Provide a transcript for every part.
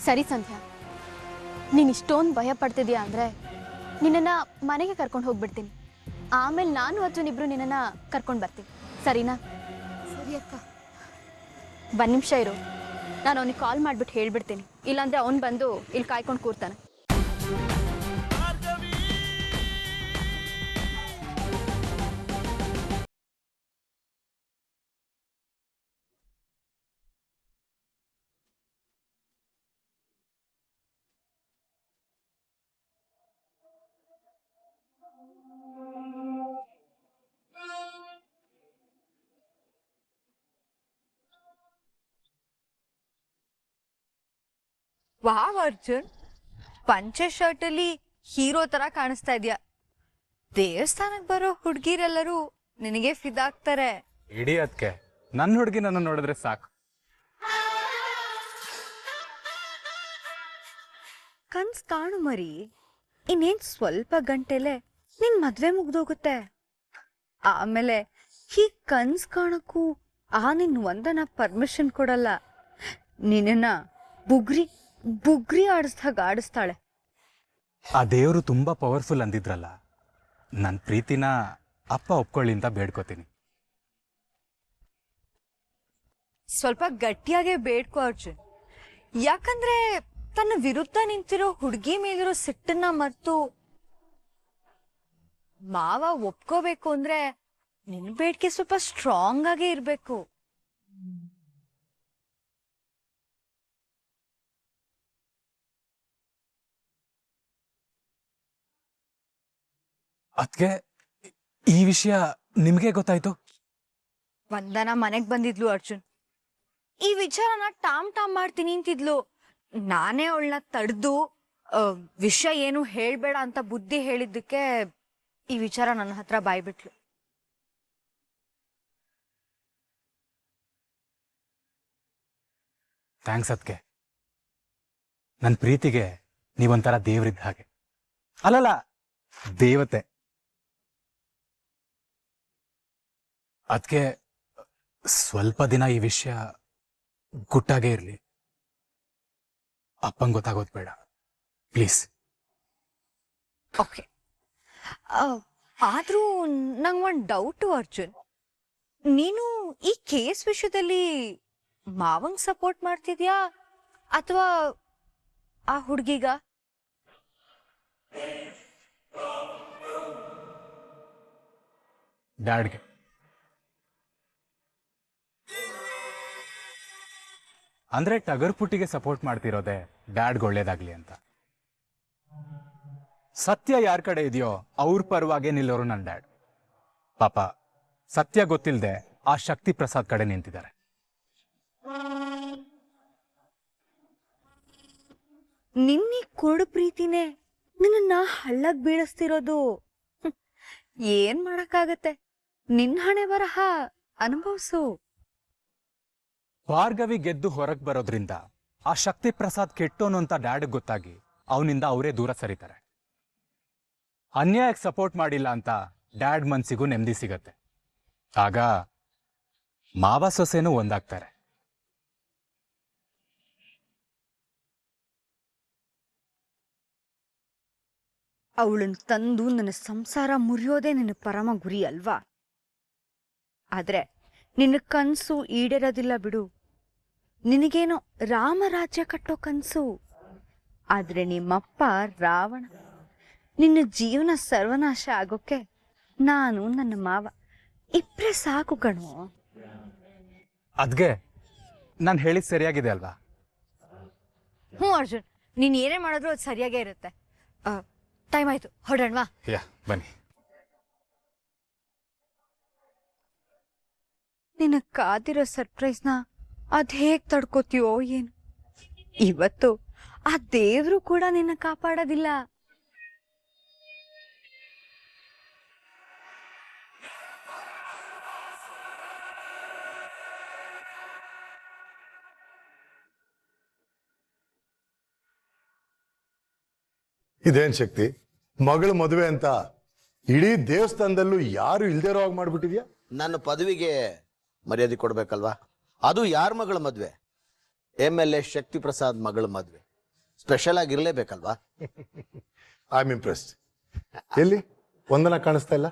ಸರಿ ಸಂಧ್ಯಾ, ನೀನು ಇಷ್ಟೊಂದು ಭಯ ಪಡ್ತಿದ್ಯಾ ಅಂದರೆ ನಿನ್ನನ್ನು ಮನೆಗೆ ಕರ್ಕೊಂಡು ಹೋಗ್ಬಿಡ್ತೀನಿ. ಆಮೇಲೆ ನಾನು ಅರ್ಜುನ್ ಇಬ್ರು ನಿನ್ನನ್ನು ಕರ್ಕೊಂಡು ಬರ್ತೀನಿ, ಸರಿನಾ? ಸರಿ ಅಕ್ಕ. ಒಂದು ನಿಮಿಷ ಇರು, ನಾನು ಅವನಿಗೆ ಕಾಲ್ ಮಾಡಿಬಿಟ್ಟು ಹೇಳ್ಬಿಡ್ತೀನಿ. ಇಲ್ಲಾಂದರೆ ಅವನು ಬಂದು ಇಲ್ಲಿ ಕಾಯ್ಕೊಂಡು ಕೂರ್ತಾನೆ. ವಾವ್ ಅರ್ಜುನ್, ಪಂಚೆ ಶರ್ಟ್ ಅಲ್ಲಿ ಹೀರೋ ತರ ಕಾಣಿಸ್ತಾ ಇದೆಯಾ. ದೇವಸ್ಥಾನಕ್ಕೆ ಬರೋ ಹುಡುಗಿರೆಲ್ಲರೂ ನಿನಗೆ ಫಿದಾಗ್ತಾರೆ. ಇಡೀ ಅದಕ್ಕೆ ನನ್ನ ಹುಡುಗಿ ನನ್ನ ನೋಡಿದ್ರೆ ಸಾಕು. ಕನ್ಸ್ ಕಾಣು ಮರಿ, ಇನ್ನೇನ್ ಸ್ವಲ್ಪ ಗಂಟೆಲೆ ನಿನ್ ಮದ್ವೆ ಮುಗ್ದೋಗುತ್ತೆ. ಆಮೇಲೆ ಈ ಕನ್ಸ್ ಕಾಣಕ್ಕೂ ನಿನ್ ಒಂದನ ಪರ್ಮಿಷನ್ ಕೊಡಲ್ಲ. ನಿನ್ನ ಬುಗ್ರಿ ಆಡಿಸ್ದಾಗ ಆಡಿಸ್ತಾಳೆ. ಆ ದೇವರು ತುಂಬಾ ಪವರ್ಫುಲ್ ಅಂದಿದ್ರಲ್ಲ, ನನ್ನ ಪ್ರೀತಿನ ಅಪ್ಪ ಒಪ್ಕೊಳ್ಳಿ ಅಂತ ಬೇಡ್ಕೋತೀನಿ. ಸ್ವಲ್ಪ ಗಟ್ಟಿಯಾಗೆ ಬೇಡ್ಕೋ ಅರ್ಜುನ್. ಯಾಕಂದ್ರೆ ತನ್ನ ವಿರುದ್ಧ ನಿಂತಿರೋ ಹುಡುಗಿ ಮೇಲಿರೋ ಸಿಟ್ಟನ್ನ ಮರ್ತು ಮಾವ ಒಪ್ಕೋಬೇಕು ಅಂದ್ರೆ ನಿನ್ ಬೇಡಿಕೆ ಸ್ವಲ್ಪ ಸ್ಟ್ರಾಂಗ್ ಆಗೇ ಇರ್ಬೇಕು. ಅದಕ್ಕೆ ಈ ವಿಷಯ ನಿಮ್ಗೆ ಗೊತ್ತಾಯ್ತು? ವಂದನ ಮನೆಗ್ ಬಂದಿದ್ಲು ಅರ್ಜುನ್. ಈ ವಿಚಾರನ ಟಾಮ್ ಮಾಡ್ತೀನಿ ಅಂತಿದ್ಲು. ನಾನೇ ಅವಳನ್ನ ತಡೆದು ವಿಷಯ ಏನು ಹೇಳ್ಬೇಡ ಅಂತ ಬುದ್ಧಿ ಹೇಳಿದ್ದಕ್ಕೆ ಈ ವಿಚಾರ ನನ್ನ ಹತ್ರ ಬಾಯ್ಬಿಟ್ಲು. ಥ್ಯಾಂಕ್ಸ್ ಅದಕ್ಕೆ. ನನ್ನ ಪ್ರೀತಿಗೆ ನೀವೊಂಥರ ದೇವ್ರಿದ್ದ ಹಾಗೆ. ಅಲ್ಲಲ್ಲ, ದೇವತೆ. ಅದಕ್ಕೆ ಸ್ವಲ್ಪ ದಿನ ಈ ವಿಷಯ ಗುಟ್ಟಾಗೇ ಇರಲಿ. ಅಪ್ಪಂಗೆ ಗೊತ್ತಾಗೋದು ಬೇಡ, ಪ್ಲೀಸ್. ಓಕೆ. ಆದ್ರೂ ನಂಗೊಂದು ಡೌಟು ಅರ್ಜುನ್. ನೀನು ಈ ಕೇಸ್ ವಿಷಯದಲ್ಲಿ ಮಾವಂಗ್ ಸಪೋರ್ಟ್ ಮಾಡ್ತಿದ್ಯಾ ಅಥವಾ ಆ ಹುಡುಗಿಗ? ಡ್ಯಾಡ್ಗೆ. ಅಂದ್ರೆ ಟಗರ್ ಪುಟ್ಟಿಗೆ ಸಪೋರ್ಟ್ ಮಾಡ್ತಿರೋದೆ ಡ್ಯಾಡ್ಗೆ ಒಳ್ಳೇದಾಗ್ಲಿ ಅಂತ. ಸತ್ಯ ಯಾರ ಕಡೆ ಇದೆಯೋ ಅವ್ರ ಪರವಾಗೇ ನಿಲ್ಲೋರು ನನ್ನ ಡ್ಯಾಡ್. ಪಾಪ ಸತ್ಯ ಗೊತ್ತಿಲ್ಲದೆ ಆ ಶಕ್ತಿ ಪ್ರಸಾದ್ ಕಡೆ ನಿಂತಿದ್ದಾರೆ. ನಿನ್ನೆ ಕೊಡು ಪ್ರೀತಿನೇ ನಿನ್ನ ಹಳ್ಳಕ್ ಬೀಳಿಸ್ತಿರೋದು. ಏನ್ ಮಾಡಕ್ಕಾಗತ್ತೆ, ನಿನ್ ಹಣೆ ಬರಹ ಅನುಭವಿಸು. ಭಾರ್ಗವಿ ಗೆದ್ದು ಹೊರಗೆ ಬರೋದ್ರಿಂದ ಆ ಶಕ್ತಿ ಪ್ರಸಾದ್ ಕೆಟ್ಟೋನು ಅಂತ ಡ್ಯಾಡ್ಗೆ ಗೊತ್ತಾಗಿ ಅವನಿಂದ ಅವರೇ ದೂರ ಸರಿತಾರೆ. ಅನ್ಯಾಯಕ್ಕೆ ಸಪೋರ್ಟ್ ಮಾಡಿಲ್ಲ ಅಂತ ಡ್ಯಾಡ್ ಮನ್ಸಿಗೂ ನೆಮ್ಮದಿ ಸಿಗತ್ತೆ. ಆಗ ಮಾವ ಸೊಸೆನೂ ಒಂದಾಗ್ತಾರೆ. ಅವಳನ್ನ ತಂದು ನನ್ನ ಸಂಸಾರ ಮುರಿಯೋದೇ ನಿನ್ನ ಪರಮ ಗುರಿ ಅಲ್ವಾ? ಆದ್ರೆ ನಿನ್ನ ಕನ್ಸು ಈಡೇರೋದಿಲ್ಲ ಬಿಡು. ನಿನಗೇನೋ ರಾಮರಾಜ್ಯ ಕಟ್ಟೋ ಕನ್ಸು. ಆದ್ರೆ ನಿಮ್ಮಪ್ಪ ರಾವಣ. ನಿನ್ನ ಜೀವನ ಸರ್ವನಾಶ ಆಗೋಕೆ ನಾನು ನನ್ನ ಮಾವ ಇಬ್ರೇ ಸಾಕು ಕಣೋ. ಅದ್ಗೆ ನಾನು ಹೇಳಿದ್ ಸರಿಯಾಗಿದೆ ಅಲ್ವಾ? ಹ್ಞೂ ಅರ್ಜುನ್, ನೀನ್ ಏನೇ ಮಾಡಿದ್ರು ಅದು ಸರಿಯಾಗೇ ಇರುತ್ತೆ. ಟೈಮ್ ಆಯ್ತು, ಹೊರಡೋಣವಾ? ಯಾ, ಬನ್ನಿ. ನಿನ್ನ ಕಾದಿರೋ ಸರ್ಪ್ರೈಸ್ನ ಅದ್ ಹೇಗ್ ತಡ್ಕೋತೀಯೋ ಏನು. ಇವತ್ತು ಆ ದೇವ್ರು ಕೂಡ ನಿನ್ನ ಕಾಪಾಡೋದಿಲ್ಲ. ಇದೇನ್ ಶಕ್ತಿ, ಮಗಳ ಮದುವೆ ಅಂತ ಇಡೀ ದೇವಸ್ಥಾನದಲ್ಲೂ ಯಾರು ಇಲ್ದೇ ಇರೋ ಹಾಗೆ ಮಾಡ್ಬಿಟ್ಟಿದ್ಯಾ? ನನ್ನ ಪದವಿಗೆ ಮರ್ಯಾದೆ ಕೊಡ್ಬೇಕಲ್ವಾ? ಅದು ಯಾರ ಮಗಳ ಮದ್ವೆ? MLA ಶಕ್ತಿ ಪ್ರಸಾದ್ ಮಗಳ ಮದ್ವೆ. ಸ್ಪೆಷಲ್ ಆಗಿರ್ಲೇಬೇಕಲ್ವಾ? I am impressed. ಎಲ್ಲಿ ವಂದನ ಕಾಣಿಸ್ತಾ ಇಲ್ಲ?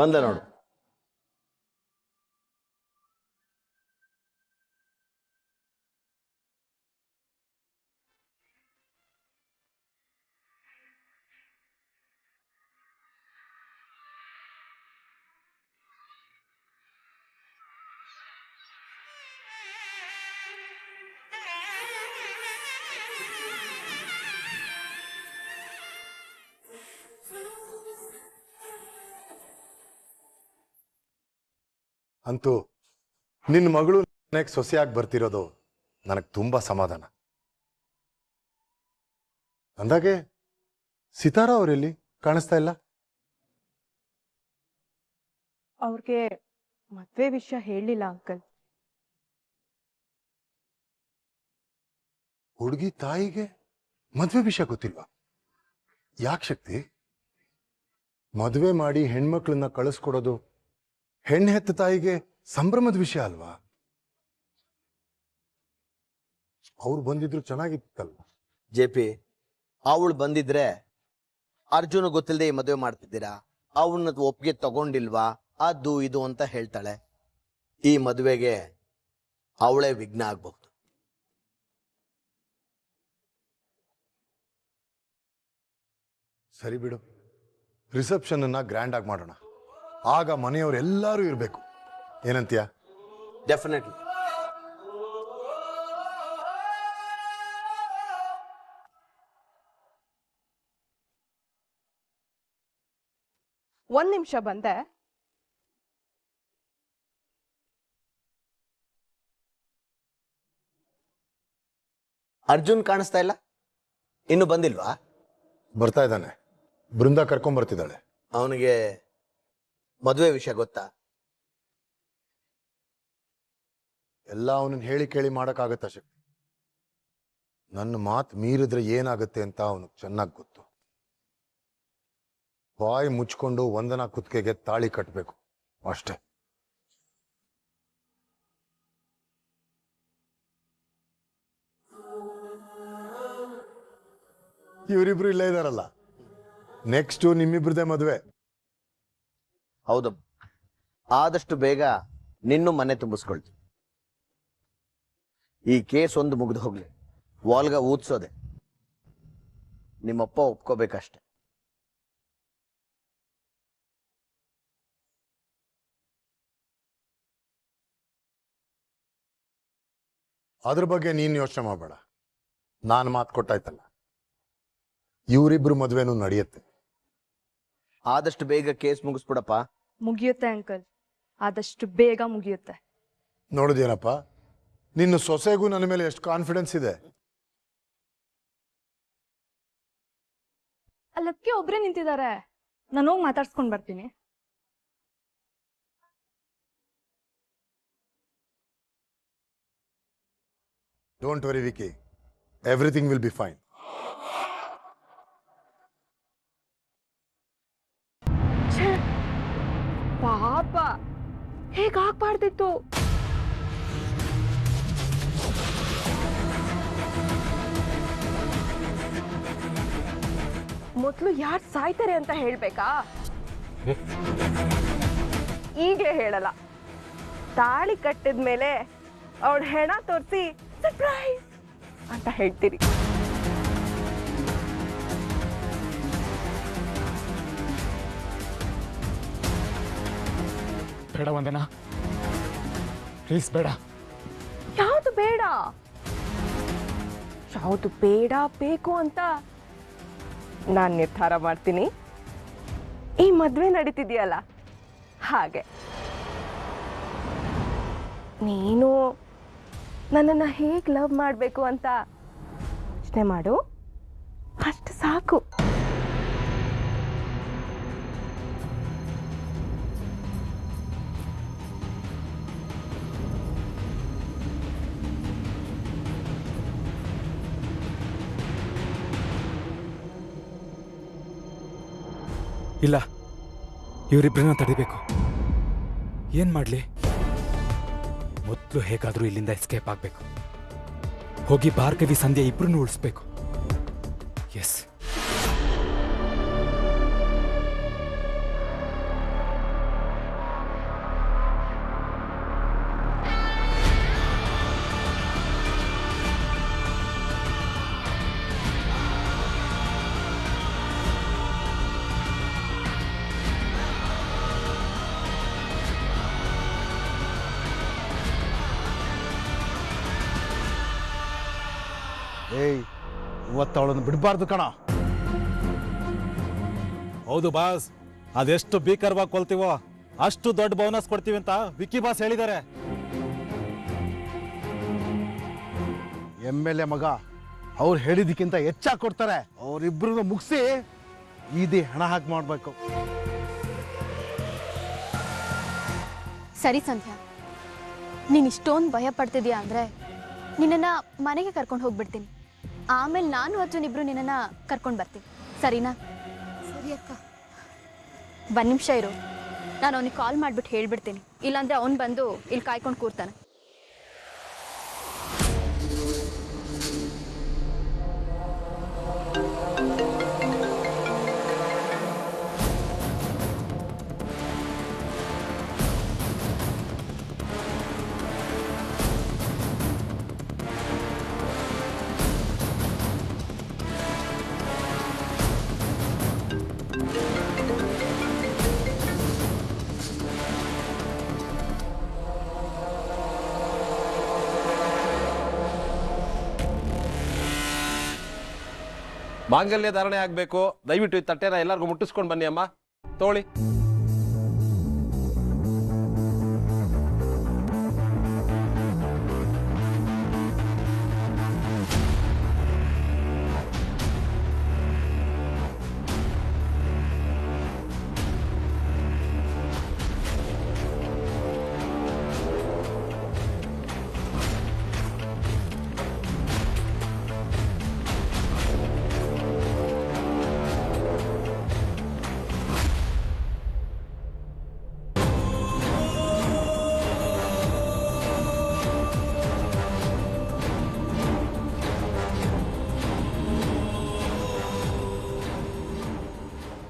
ಬಂದ ನೋಡು. ಅಂತೂ ನಿನ್ನ ಮಗಳು ನನಗೆ ಸೊಸೆಯಾಗಿ ಬರ್ತಿರೋದು ನನಗೆ ತುಂಬಾ ಸಮಾಧಾನ. ಅಂದಾಗೆ ಸಿತಾರಾ ಅವರೆಲ್ಲಿ ಕಾಣಿಸ್ತಾ ಇಲ್ಲ? ಅವ್ರಿಗೆ ಮದ್ವೆ ವಿಷಯ ಹೇಳಿಲ್ಲ ಅಂಕಲ್. ಹುಡುಗಿ ತಾಯಿಗೆ ಮದ್ವೆ ವಿಷಯ ಗೊತ್ತಿಲ್ವಾ? ಯಾಕೆ ಶಕ್ತಿ? ಮದುವೆ ಮಾಡಿ ಹೆಣ್ಮಕ್ಳನ್ನ ಕಳಿಸ್ಕೊಡೋದು ಹೆಣ್ಣು ಹೆತ್ತ ತಾಯಿಗೆ ಸಂಭ್ರಮದ ವಿಷಯ ಅಲ್ವಾ? ಅವ್ರು ಬಂದಿದ್ರು ಚೆನ್ನಾಗಿತ್ತಲ್ವ? JP, ಅವಳು ಬಂದಿದ್ರೆ ಅರ್ಜುನ ಗೊತ್ತಿಲ್ಲದೆ ಈ ಮದುವೆ ಮಾಡ್ತಿದ್ದೀರಾ, ಅವನ್ನ ಒಪ್ಪಿಗೆ ತಗೊಂಡಿಲ್ವಾ, ಅದು ಇದು ಅಂತ ಹೇಳ್ತಾಳೆ. ಈ ಮದುವೆಗೆ ಅವಳೇ ವಿಘ್ನ ಆಗ್ಬಹುದು. ಸರಿ ಬಿಡು, ರಿಸೆಪ್ಷನ್ ಅನ್ನ ಗ್ರ್ಯಾಂಡ್ ಆಗಿ ಮಾಡೋಣ. ಆಗ ಮನೆಯವರೆಲ್ಲರೂ ಇರಬೇಕು. ಏನಂತೀಯ? ಡೆಫಿನೆಟ್ಲಿ. ಒಂದ್ ನಿಮಿಷ ಬಂದೆ. ಅರ್ಜುನ್ ಕಾಣಿಸ್ತಾ ಇಲ್ಲ, ಇನ್ನು ಬಂದಿಲ್ವಾ? ಬರ್ತಾ ಇದ್ದಾನೆ, ಬೃಂದ ಕರ್ಕೊಂಡ್ ಬರ್ತಿದ್ದಾಳೆ. ಅವನಿಗೆ ಮದುವೆ ವಿಷಯ ಗೊತ್ತಾ? ಎಲ್ಲ ಅವನನ್ನ ಹೇಳಿ ಕೇಳಿ ಮಾಡಕ್ಕಾಗತ್ತ ಶಕ್ತಿ? ನನ್ನ ಮಾತು ಮೀರಿದ್ರೆ ಏನಾಗುತ್ತೆ ಅಂತ ಅವನಿಗೆ ಚೆನ್ನಾಗಿ ಗೊತ್ತು. ಬಾಯಿ ಮುಚ್ಕೊಂಡು ವಂದನಾ ಕುತ್ತಿಗೆಗೆ ತಾಳಿ ಕಟ್ಟಬೇಕು ಅಷ್ಟೇ. ಇವರಿಬ್ರು ಇಲ್ಲೇ ಇದಾರಲ್ಲ, ನೆಕ್ಸ್ಟ್ ನಿಮ್ಮಿಬ್ರದೇ ಮದುವೆ. ಹೌದು, ಆದಷ್ಟು ಬೇಗ ನಿನ್ನೂ ಮನೆ ತುಂಬಿಸ್ಕೊಳ್ತು. ಈ ಕೇಸ್ ಒಂದು ಮುಗಿದು ಹೋಗ್ಲಿ, ವಾಲ್ಗ ಊದ್ಸೋದೆ. ನಿಮ್ಮಪ್ಪ ಒಪ್ಕೋಬೇಕಷ್ಟೆ. ಅದ್ರ ಬಗ್ಗೆ ನೀನ್ ಯೋಚನೆ ಮಾಡಬೇಡ, ನಾನು ಮಾತು ಕೊಟ್ಟಾಯ್ತಲ್ಲ, ಇವರಿಬ್ರು ಮದುವೆನೂ ನಡೆಯುತ್ತೆ. ಆದಷ್ಟು ಬೇಗ ಕೇಸ್ ಮುಗಿಸ್ಬಿಡಪ್ಪ. ಮುಗಿಯುತ್ತೆ ಅಂಕಲ್, ಆದಷ್ಟು ಬೇಗ ಮುಗಿಯುತ್ತೆ. ನೋಡಿದೇನಪ್ಪ, ನಿನ್ನ ಸೊಸೆಗೂ ನನ್ನ ಮೇಲೆ ಎಷ್ಟು ಕಾನ್ಫಿಡೆನ್ಸ್ ಇದೆ. ಅಲ್ಲಕ್ಕೆ ಒಬ್ರೇ ನಿಂತಿದ್ದಾರೆ, ನಾನು ಹೋಗಿ ಮಾತಾಡ್ಸ್ಕೊಂಡ್ ಬರ್ತೀನಿ. Don't worry Vicky, everything will be fine. ಪಾಪ, ಹೇಗಾಗ್ಬಾರ್ದಿತ್ತು. ಮೊದ್ಲು ಯಾರು ಸಾಯ್ತಾರೆ ಅಂತ ಹೇಳ್ಬೇಕಾ? ಈಗ್ಲೇ ಹೇಳಲ್ಲ, ತಾಳಿ ಕಟ್ಟಿದ್ಮೇಲೆ ಅವಳ ಹೆಣ ತೋರಿಸಿ ಸರ್ಪ್ರೈಸ್ ಅಂತ ಹೇಳ್ತೀರಿ. ಬೇಡ ವಂದನಾ, ಪ್ಲೀಸ್ ಬೇಡ. ಯಾವುದು ಬೇಡ, ಯಾವುದು ಬೇಡ ಬೇಕು ಅಂತ ನಾನು ನಿರ್ಧಾರ ಮಾಡ್ತೀನಿ. ಈ ಮದ್ವೆ ನಡೀತಿದೆಯಲ್ಲ ಹಾಗೆ. ನೀನು ನನ್ನನ್ನು ಹೇಗೆ ಲವ್ ಮಾಡಬೇಕು ಅಂತ ಯೋಚನೆ ಮಾಡು, ಅಷ್ಟು ಸಾಕು. ಇಲ್ಲ, ಇವರಿಬ್ಬರನ್ನ ತಡಿಬೇಕು. ಏನ್ ಮಾಡ್ಲಿ? ಮೊದಲು ಹೇಗಾದ್ರೂ ಇಲ್ಲಿಂದ ಎಸ್ಕೇಪ್ ಆಗ್ಬೇಕು. ಹೋಗಿ ಭಾರ್ಗವಿ ಸಂಧ್ಯಾ ಇಬ್ರನ್ನೂ ಉಳಿಸ್ಬೇಕು. ಎಸ್. ಏಯ್, ಇವತ್ತು ಅವಳನ್ನು ಬಿಡಬಾರ್ದು ಕಣ. ಹೌದು ಬಾಸ್, ಅದೆಷ್ಟು ಭೀಕರವಾಗಿ ಕೊಲ್ತೀವೋ ಅಷ್ಟು ದೊಡ್ಡ ಬೋನಸ್ ಕೊಡ್ತೀವಿ ಅಂತ ವಿಕ್ಕಿ ಬಾಸ್ ಹೇಳಿದ್ದಾರೆ. MLA ಮಗ ಅವ್ರು ಹೇಳಿದಕ್ಕಿಂತ ಹೆಚ್ಚಾಗಿ ಕೊಡ್ತಾರೆ. ಅವರಿಬ್ರು ಮುಗಿಸಿ ಈದಿ ಹಣ ಹಾಕಿ ಮಾಡ್ಬೇಕು. ಸರಿ ಸಂಧ್ಯಾ, ನೀನು ಇಷ್ಟೊಂದು ಭಯ ಪಡ್ತಿದ್ಯಾ ಅಂದರೆ ನಿನ್ನನ್ನು ಮನೆಗೆ ಕರ್ಕೊಂಡು ಹೋಗ್ಬಿಡ್ತೀನಿ. ಆಮೇಲೆ ನಾನು ಅರ್ಜುನ್ ಇಬ್ರು ನಿನ್ನನ್ನು ಕರ್ಕೊಂಡು ಬರ್ತೀನಿ, ಸರಿನಾ? ಸರಿ ಅಕ್ಕ. ಒಂದು ನಿಮಿಷ ಇರು, ನಾನು ಅವನಿಗೆ ಕಾಲ್ ಮಾಡಿಬಿಟ್ಟು ಹೇಳ್ಬಿಡ್ತೀನಿ. ಇಲ್ಲಾಂದರೆ ಅವ್ನು ಬಂದು ಇಲ್ಲಿ ಕಾಯ್ಕೊಂಡು ಕೂರ್ತಾನೆ. ಮಾಂಗಲ್ಯ ಧಾರಣೆ ಆಗಬೇಕು. ದಯವಿಟ್ಟು ಈ ತಟ್ಟೆನ ಎಲ್ಲರಿಗೂ ಮುಟ್ಟಿಸ್ಕೊಂಡು ಬನ್ನಿ ಅಮ್ಮ. ತೋಳಿ.